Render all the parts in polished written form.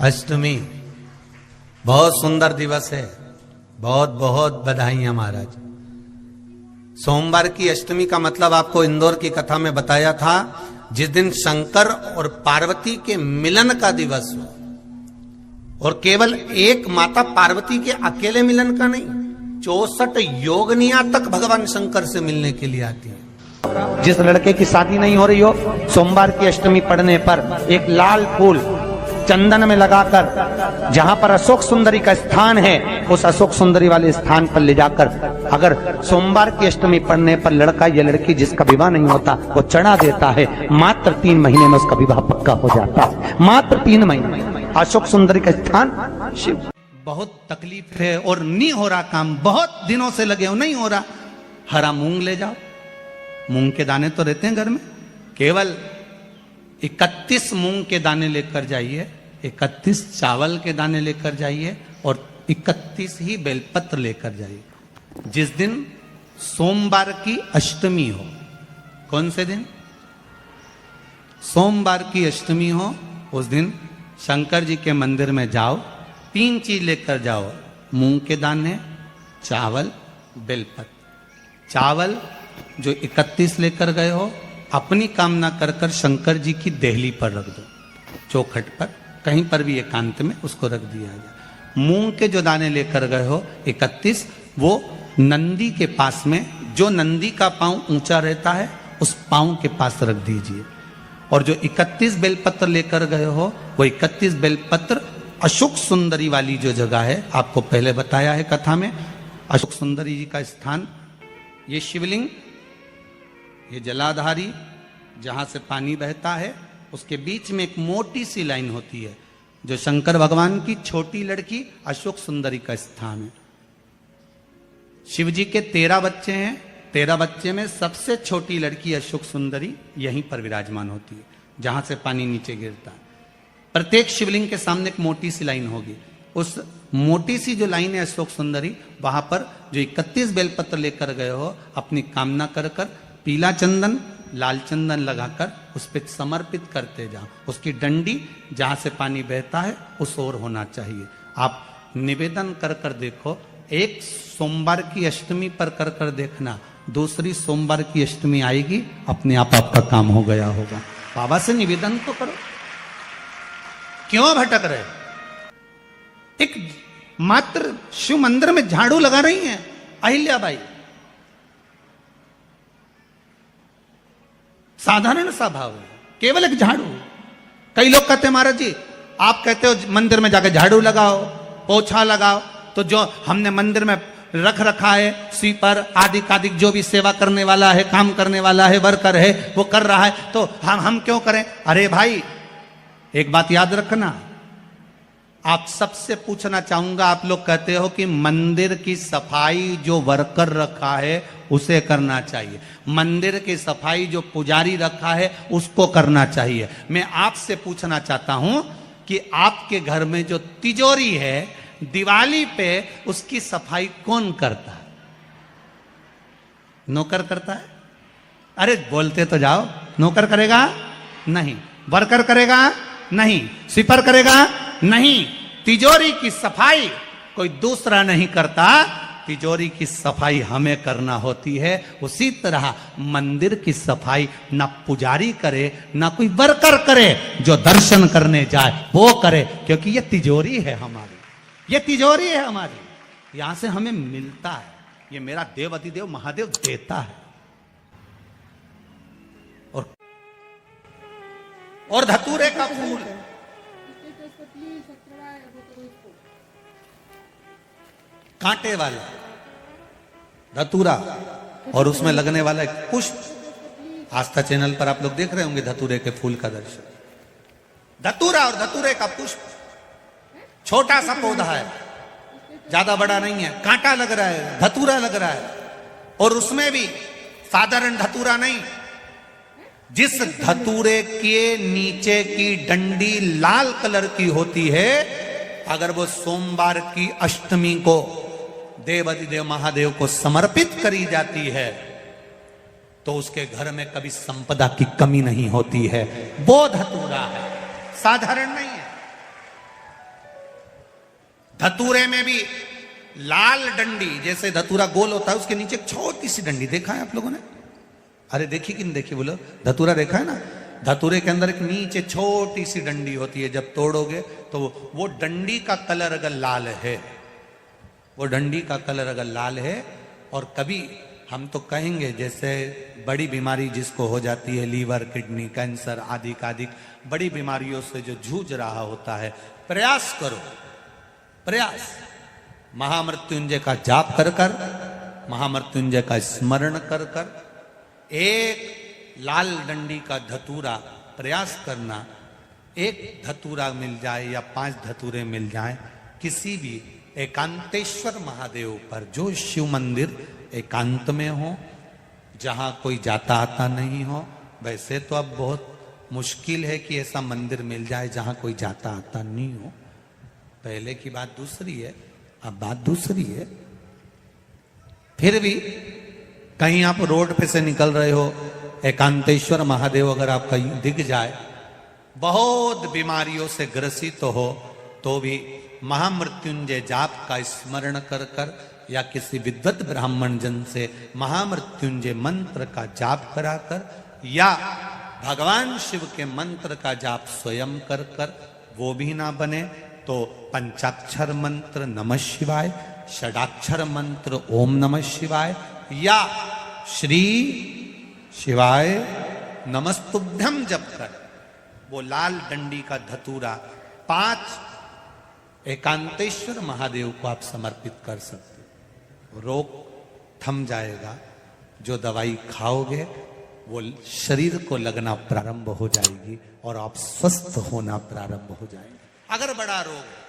अष्टमी बहुत सुंदर दिवस है। बहुत बहुत बधाइयां महाराज। सोमवार की अष्टमी का मतलब आपको इंदौर की कथा में बताया था, जिस दिन शंकर और पार्वती के मिलन का दिवस हो। और केवल एक माता पार्वती के अकेले मिलन का नहीं, 64 योगनिया तक भगवान शंकर से मिलने के लिए आती है। जिस लड़के की शादी नहीं हो रही हो, सोमवार की अष्टमी पढ़ने पर एक लाल फूल चंदन में लगाकर जहां पर अशोक सुंदरी का स्थान है, उस अशोक सुंदरी वाले स्थान पर ले जाकर अगर सोमवार की अष्टमी पढ़ने पर लड़का या लड़की जिसका विवाह नहीं होता वो चढ़ा देता है, मात्र 3 महीने में उसका विवाह पक्का हो जाता है। मात्र 3 महीने। अशोक सुंदरी का स्थान शिव। बहुत तकलीफ है और नहीं हो रहा काम, बहुत दिनों से लगे हो, नहीं हो रहा। हरा मूंग ले जाओ, मूंग के दाने तो रहते हैं घर में, केवल 31 मूंग के दाने लेकर जाइए, 31 चावल के दाने लेकर जाइए और 31 ही बेलपत्र लेकर जाइए। जिस दिन सोमवार की अष्टमी हो, कौन से दिन? सोमवार की अष्टमी हो, उस दिन शंकर जी के मंदिर में जाओ, 3 चीज लेकर जाओ, मूंग के दाने, चावल, बेलपत्र। चावल जो 31 लेकर गए हो, अपनी कामना कर कर शंकर जी की देहली पर रख दो, चौखट पर, कहीं पर भी एकांत में उसको रख दिया जाए। मूंग के जो दाने लेकर गए हो 31, वो नंदी के पास में, जो नंदी का पांव ऊंचा रहता है उस पांव के पास रख दीजिए। और जो 31 बेलपत्र लेकर गए हो, वो 31 बेलपत्र अशोक सुंदरी वाली जो जगह है, आपको पहले बताया है कथा में, अशोक सुंदरी जी का स्थान, ये शिवलिंग, ये जलाधारी जहां से पानी बहता है, उसके बीच में एक मोटी सी लाइन होती है, जो शंकर भगवान की छोटी लड़की अशोक सुंदरी का स्थान है। शिव जी के 13 बच्चे हैं, 13 बच्चे में सबसे छोटी लड़की अशोक सुंदरी यहीं पर विराजमान होती है, जहां से पानी नीचे गिरता है। प्रत्येक शिवलिंग के सामने एक मोटी सी लाइन होगी, उस मोटी सी जो लाइन है अशोक सुंदरी, वहां पर जो 31 बेलपत्र लेकर गए हो, अपनी कामना कर कर पीला चंदन, लाल चंदन लगाकर उस पर समर्पित करते जाओ। उसकी डंडी जहां से पानी बहता है उस ओर होना चाहिए। आप निवेदन कर कर देखो, एक सोमवार की अष्टमी पर कर कर देखना, दूसरी सोमवार की अष्टमी आएगी, अपने आप आपका काम हो गया होगा। बाबा से निवेदन तो करो, क्यों भटक रहे? एक मात्र शिव मंदिर में झाड़ू लगा रही हैं अहिल्याबाई, साधारण सा भाव है, केवल एक झाड़ू। कई लोग कहते हैं महाराज जी, आप कहते हो मंदिर में जाकर झाड़ू लगाओ, पोछा लगाओ, तो जो हमने मंदिर में रख रखा है स्वीपर आदि कादिक, जो भी सेवा करने वाला है, काम करने वाला है, वर्कर है, वो कर रहा है, तो हम क्यों करें? अरे भाई, एक बात याद रखना, आप सबसे पूछना चाहूंगा, आप लोग कहते हो कि मंदिर की सफाई जो वर्कर रखा है उसे करना चाहिए, मंदिर की सफाई जो पुजारी रखा है उसको करना चाहिए। मैं आपसे पूछना चाहता हूं कि आपके घर में जो तिजोरी है, दिवाली पे उसकी सफाई कौन करता है? नौकर करता है? अरे बोलते तो जाओ। नौकर करेगा? नहीं। वर्कर करेगा? नहीं। स्वीपर करेगा? नहीं। तिजोरी की सफाई कोई दूसरा नहीं करता, तिजोरी की सफाई हमें करना होती है। उसी तरह मंदिर की सफाई ना पुजारी करे, ना कोई वर्कर करे, जो दर्शन करने जाए वो करे, क्योंकि ये तिजोरी है हमारी, ये तिजोरी है हमारी, यहां से हमें मिलता है, ये मेरा देव अधिदेव महादेव देता है। और धतूरे का फूल, कांटे वाला धतूरा, और उसमें लगने वाला एक पुष्प। आस्था चैनल पर आप लोग देख रहे होंगे धतूरे के फूल का दर्शन। धतूरा और धतूरे का पुष्प, छोटा सा पौधा है, ज्यादा बड़ा नहीं है, कांटा लग रहा है, धतूरा लग रहा है, और उसमें भी साधारण धतूरा नहीं, जिस धतूरे के नीचे की डंडी लाल कलर की होती है, अगर वो सोमवार की अष्टमी को देव अधिदेव महादेव को समर्पित करी जाती है, तो उसके घर में कभी संपदा की कमी नहीं होती है। वो धतूरा है, साधारण नहीं है। धतूरे में भी लाल डंडी, जैसे धतूरा गोल होता है उसके नीचे एक छोटी सी डंडी, देखा है आप लोगों ने? अरे देखी कि नहीं देखी बोलो? धतूरा देखा है ना? धतूरे के अंदर एक नीचे छोटी सी डंडी होती है, जब तोड़ोगे तो वो डंडी का कलर अगर लाल है, वो डंडी का कलर अगर लाल है, और कभी हम तो कहेंगे जैसे बड़ी बीमारी जिसको हो जाती है, लीवर, किडनी, कैंसर आदि बड़ी बीमारियों से जो जूझ रहा होता है, प्रयास करो, प्रयास महामृत्युंजय का जाप कर कर, महामृत्युंजय का स्मरण कर कर, एक लाल डंडी का धतूरा प्रयास करना, एक धतूरा मिल जाए या 5 धतूरे मिल जाए किसी भी एकांतेश्वर महादेव पर, जो शिव मंदिर एकांत में हो, जहां कोई जाता आता नहीं हो। वैसे तो अब बहुत मुश्किल है कि ऐसा मंदिर मिल जाए जहां कोई जाता आता नहीं हो, पहले की बात दूसरी है, अब बात दूसरी है। फिर भी कहीं आप रोड पे से निकल रहे हो, एकांतेश्वर महादेव अगर आपका दिख जाए, बहुत बीमारियों से ग्रसित हो, तो भी महामृत्युंजय जाप का स्मरण कर कर या किसी विद्वत ब्राह्मण जन से महामृत्युंजय मंत्र का जाप कराकर, या भगवान शिव के मंत्र का जाप स्वयं कर कर, वो भी ना बने तो पंचाक्षर मंत्र नमः शिवाय, षडाक्षर मंत्र ओम नमः शिवाय, या श्री शिवाय नमस्तुभ्यम जप कर वो लाल डंडी का धतूरा 5 एकांतेश्वर महादेव को आप समर्पित कर सकते। रोग थम जाएगा, जो दवाई खाओगे वो शरीर को लगना प्रारंभ हो जाएगी और आप स्वस्थ होना प्रारंभ हो जाएंगे। अगर बड़ा रोग है,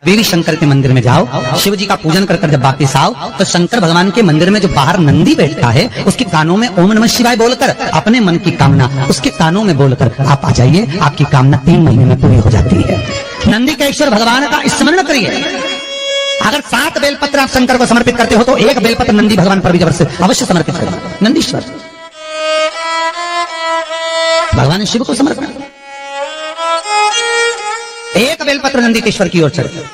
देवी शंकर के मंदिर में जाओ, शिव जी का पूजन कर कर जब वापिस आओ, तो शंकर भगवान के मंदिर में जो बाहर नंदी बैठता है, उसके कानों में ओम नमः शिवाय बोलकर अपने मन की कामना उसके कानों में बोलकर आप आ जाइए, आपकी कामना 3 महीने में पूरी हो जाती है। नंदी के ईश्वर भगवान का स्मरण करिए। अगर 7 बेलपत्र आप शंकर को समर्पित करते हो तो 1 बेलपत्र नंदी भगवान पर भी जबर से अवश्य समर्पित करें। नंदीश्वर भगवान शिव को समर्पण, 1 बेलपत्र नंदीकेश्वर की ओर चढ़े।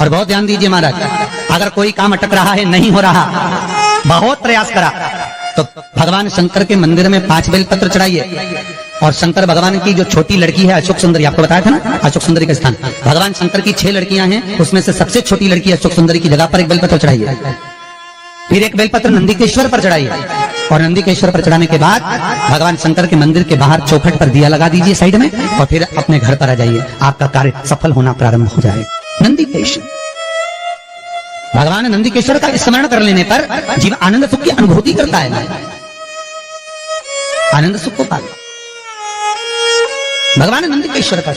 और बहुत ध्यान दीजिए महाराज, अगर कोई काम अटक रहा है, नहीं हो रहा, बहुत प्रयास करा, तो भगवान शंकर के मंदिर में 5 बेलपत्र चढ़ाइए। और शंकर भगवान की जो छोटी लड़की है अशोक सुंदरी, आपको बताया था ना अशोक सुंदरी का स्थान, भगवान शंकर की 6 लड़कियां हैं, उसमें से सबसे छोटी लड़की अशोक सुंदरी की जगह पर 1 बेलपत्र चढ़ाइए। फिर 1 बेलपत्र नंदीकेश्वर पर चढ़ाइए। और नंदीकेश्वर पर चढ़ाने के बाद भगवान शंकर के मंदिर के बाहर चौखट पर दिया लगा दीजिए साइड में, और फिर अपने घर पर आ जाइए, आपका कार्य सफल होना प्रारंभ हो जाए। नंदीकेश्वर भगवान नंदीकेश्वर का स्मरण कर लेने पर जीव आनंद सुख की अनुभूति करता है, आनंद सुख को पाता। भगवान नंदीकेश्वर का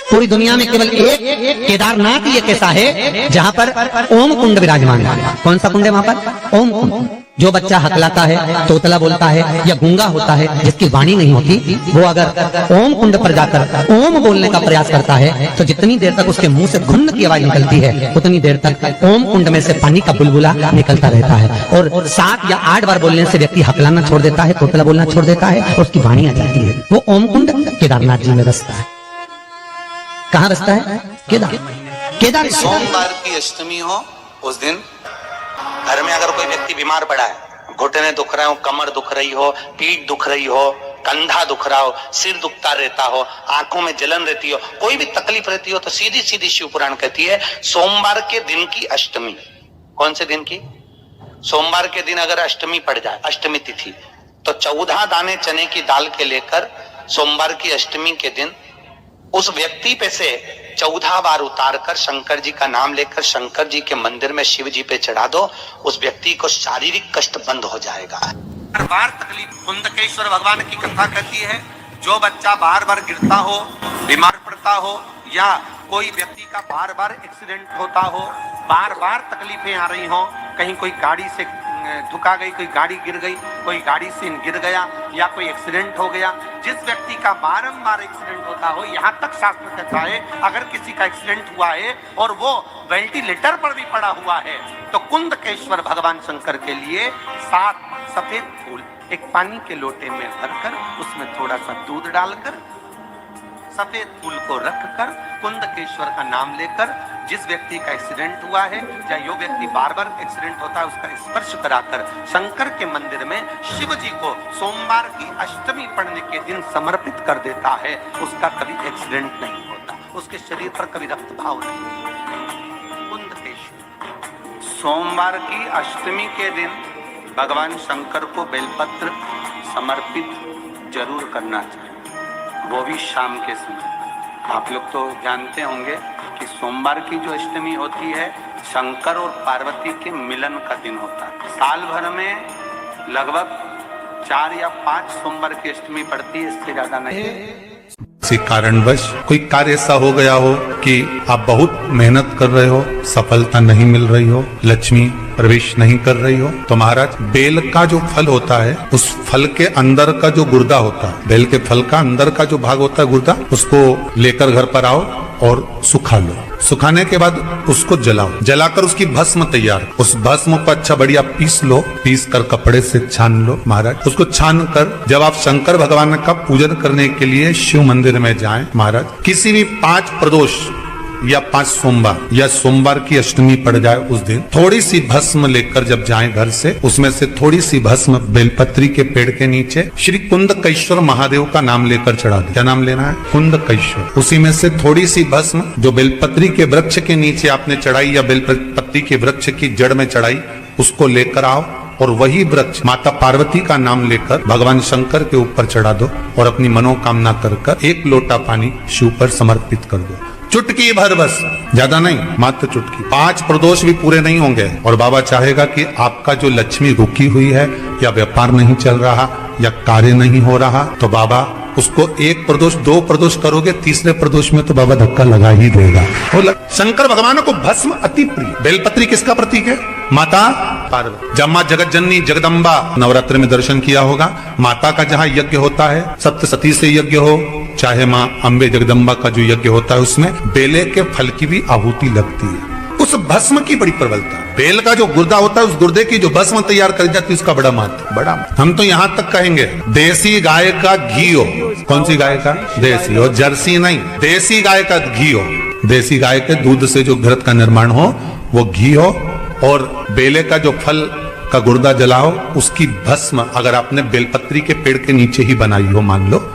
पूरी दुनिया में केवल एक केदारनाथ ही एक ऐसा है जहां पर ओम कुंड विराजमान है। कौन सा कुंड है वहां पर? ओम कुंड। जो बच्चा हकलाता है, तोतला बोलता है या गूंगा होता है, जिसकी वाणी नहीं होती, वो अगर ओम कुंड पर जाकर ओम बोलने का प्रयास करता है, तो जितनी देर तक उसके मुंह से घुन्न की आवाज निकलती है, उतनी देर तक ओम कुंड में से पानी का बुलबुला निकलता रहता है। और 7 या 8 बार बोलने से व्यक्ति हकलाना छोड़ देता है, तोतला बोलना छोड़ देता है, और उसकी वाणी आ जाती है। वो ओम कुंड केदारनाथ जी में बसता है। कहाँ बसता है? केदार। सोमवार की अष्टमी हो, उस दिन घर में अगर कोई व्यक्ति बीमार पड़ा है, घुटने दुख रहे हो, कमर दुख रही हो, पीठ दुख रही हो, कंधा दुख रहा हो, सिर दुखता रहता हो, आंखों में जलन रहती हो, कोई भी तकलीफ रहती हो, तो सीधी सीधी शिव पुराण कहती है सोमवार के दिन की अष्टमी। कौन से दिन की? सोमवार के दिन अगर अष्टमी पड़ जाए, अष्टमी तिथि, तो 14 दाने चने की दाल के लेकर सोमवार की अष्टमी के दिन उस व्यक्ति पे से 14 बार उतार कर शंकर जी का नाम लेकर शंकर जी के मंदिर में शिव जी पे चढ़ा दो, उस व्यक्ति को शारीरिक कष्ट बंद हो जाएगा। बार बार तकलीफ, कुंदकेश्वर भगवान की कथा कहती है, जो बच्चा बार बार गिरता हो, बीमार पड़ता हो, या कोई व्यक्ति का बार बार एक्सीडेंट होता हो, बार बार तकलीफें आ रही हो, कहीं कोई गाड़ी से धुका गई, कोई गाड़ी गिर गई, कोई गाड़ी से गिर गया, या कोई एक्सीडेंट हो गया, जिस व्यक्ति का बारंबार एक्सीडेंट होता हो, यहाँ तक शास्त्र कहता है अगर किसी का एक्सीडेंट हुआ है और वो वेंटिलेटर पर भी पड़ा हुआ है, तो कुंदकेश्वर भगवान शंकर के लिए 7 सफेद फूल एक पानी के लोटे में भरकर उसमें थोड़ा सा दूध डालकर सफेद फूल को रखकर कुंदकेश्वर का नाम लेकर जिस व्यक्ति का एक्सीडेंट हुआ है या जो व्यक्ति बार बार एक्सीडेंट होता है उसका स्पर्श कराकर शंकर के मंदिर में शिव जी को सोमवार की अष्टमी पड़ने के दिन समर्पित कर देता है, उसका कभी एक्सीडेंट नहीं होता, उसके शरीर पर कभी रक्तभाव नहीं। कुंदकेश्वर सोमवार की अष्टमी के दिन भगवान शंकर को बेलपत्र समर्पित जरूर करना चाहिए, वो भी शाम के समय। आप लोग तो जानते होंगे कि सोमवार की जो अष्टमी होती है शंकर और पार्वती के मिलन का दिन होता है। साल भर में लगभग 4 या 5 सोमवार की अष्टमी पड़ती है, इससे ज्यादा नहीं। किसी कारणवश कोई कार्य ऐसा हो गया हो कि आप बहुत मेहनत कर रहे हो, सफलता नहीं मिल रही हो, लक्ष्मी प्रवेश नहीं कर रही हो, तो महाराज बेल का जो फल होता है उस फल के अंदर का जो गुर्दा होता है, बेल के फल का अंदर का जो भाग होता है गुर्दा, उसको लेकर घर पर आओ और सुखा लो। सुखाने के बाद उसको जलाओ, जलाकर उसकी भस्म तैयार, उस भस्म को अच्छा बढ़िया पीस लो, पीस कर कपड़े से छान लो महाराज। उसको छान कर जब आप शंकर भगवान का पूजन करने के लिए शिव मंदिर में जाएं महाराज, किसी भी 5 प्रदोष या 5 सोमवार या सोमवार की अष्टमी पड़ जाए उस दिन थोड़ी सी भस्म लेकर जब जाएं घर से, उसमें से थोड़ी सी भस्म बेलपत्री के पेड़ के नीचे श्री कुंदकेश्वर महादेव का नाम लेकर चढ़ा दो। क्या नाम लेना है? कुंदकेश्वर। उसी में से थोड़ी सी भस्म जो बेलपत्री के वृक्ष के नीचे आपने चढ़ाई या बेलपत्री के वृक्ष की जड़ में चढ़ाई, उसको लेकर आओ और वही वृक्ष माता पार्वती का नाम लेकर भगवान शंकर के ऊपर चढ़ा दो और अपनी मनोकामना कर 1 लोटा पानी शिव पर समर्पित कर दो। चुटकी भर, बस ज्यादा नहीं, मात्र चुटकी। 5 प्रदोष भी पूरे नहीं होंगे और बाबा चाहेगा कि आपका जो लक्ष्मी रुकी हुई है या व्यापार नहीं चल रहा या कार्य नहीं हो रहा, तो बाबा उसको 1 प्रदोष 2 प्रदोष करोगे, 3रे प्रदोष में तो बाबा धक्का लगा ही देगा। शंकर भगवान को भस्म अति प्रिय। बेलपत्री किसका प्रतीक है? माता पार्वती। जब मां जगत जननी जगदम्बा नवरात्र में दर्शन किया होगा, माता का जहाँ यज्ञ होता है, सप्तसती से यज्ञ हो चाहे मां अम्बे जगदम्बा का जो यज्ञ होता है, उसमें बेले के फल की भी आहुति लगती है। उस भस्म की बड़ी प्रबलता। बेल का जो गुर्दा होता है, उस गुर्दे की जो भस्म तैयार कर जाती है, उसका बड़ा महत्व, बड़ा। हम तो यहाँ तक कहेंगे देसी गाय का घी हो। कौन सी गाय का? देसी हो, जर्सी नहीं, देसी गाय का घी हो। देसी गाय के दूध से जो घृत का निर्माण हो वो घी हो, और बेले का जो फल का गुर्दा जलाओ, उसकी भस्म अगर आपने बेलपत्री के पेड़ के नीचे ही बनाई हो, मान लो,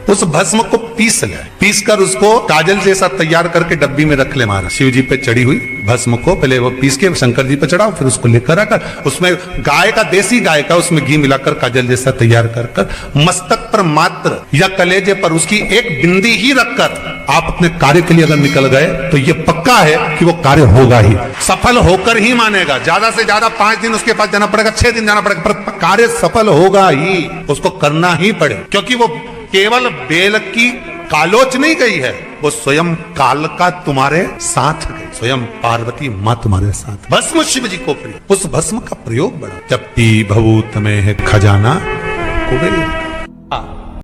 उस भस्म को पीस ले, पीस कर उसको काजल जैसा तैयार करके डब्बी में रख ले महाराज। शिव जी पे चढ़ी हुई भस्म को पहले वो पीस के शंकर जी पे चढ़ाओ, फिर उसको लेकर आकर उसमें गाय का, देसी गाय का, उसमें घी मिलाकर काजल जैसा तैयार कर मस्तक पर मात्र या कलेजे पर उसकी 1 बिंदी ही रखकर आप अपने कार्य के लिए अगर निकल गए तो ये पक्का है कि वो कार्य होगा ही, सफल होकर ही मानेगा। ज्यादा से ज्यादा 5 दिन उसके पास जाना पड़ेगा, 6 दिन जाना पड़ेगा, पर कार्य सफल होगा ही, उसको करना ही पड़े, क्योंकि वो केवल बेल की कालोच नहीं गई है, वो स्वयं काल का तुम्हारे साथ गई, स्वयं पार्वती मां तुम्हारे साथ। भस्म शिव जी को प्रिय, उस भस्म का प्रयोग बड़ा। जब भभूत में है खजाना कुबेर।